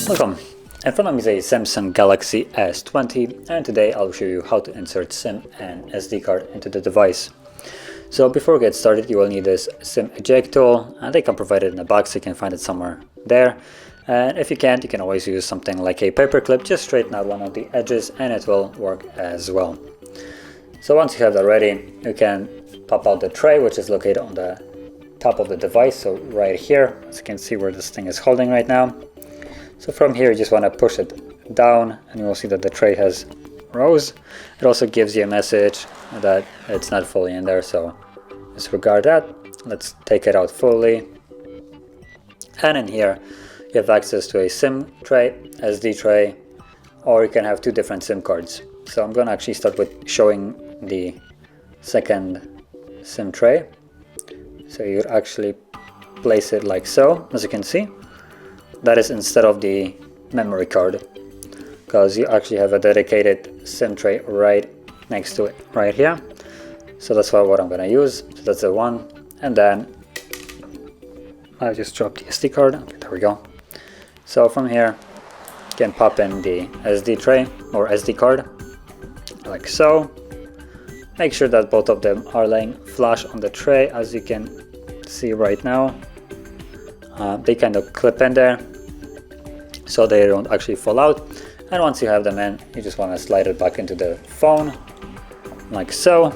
Welcome! In front of me is a Samsung Galaxy S20 and today I'll show you how to insert SIM and SD card into the device. So before we get started, you will need this SIM eject tool, and they can provide it in a box, so you can find it somewhere there. And if you can't, you can always use something like a paper clip, just straighten out one of the edges and it will work as well. So once you have that ready, you can pop out the tray, which is located on the top of the device, so right here, as you can see where this thing is holding right now. So from here you just want to push it down and you will see that the tray has rows. It also gives you a message that it's not fully in there, so disregard that. Let's take it out fully. And in here you have access to a SIM tray, SD tray, or you can have two different SIM cards. So I'm going to actually start with showing the second SIM tray. So you actually place it like so, as you can see. That is instead of the memory card, because you actually have a dedicated SIM tray right next to it, right here. So that's what I'm going to use. So that's the one, and then I just dropped the SD card. Okay, there we go. So from here you can pop in the SD tray or SD card like so. Make sure that both of them are laying flush on the tray, as you can see right now. They kind of clip in there so they don't actually fall out. And once you have them in, you just want to slide it back into the phone like so.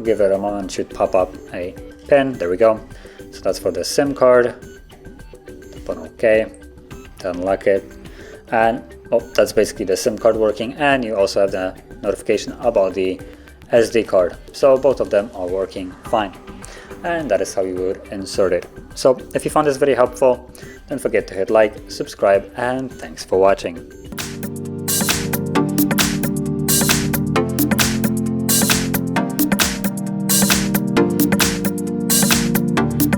Give it a moment, it should pop up a pin. There we go. So that's for the SIM card. Put OK, unlock it, and that's basically the SIM card working. And you also have the notification about the SD card. So both of them are working fine. And that is how you would insert it. So if you found this very helpful, don't forget to hit like, subscribe, and thanks for watching.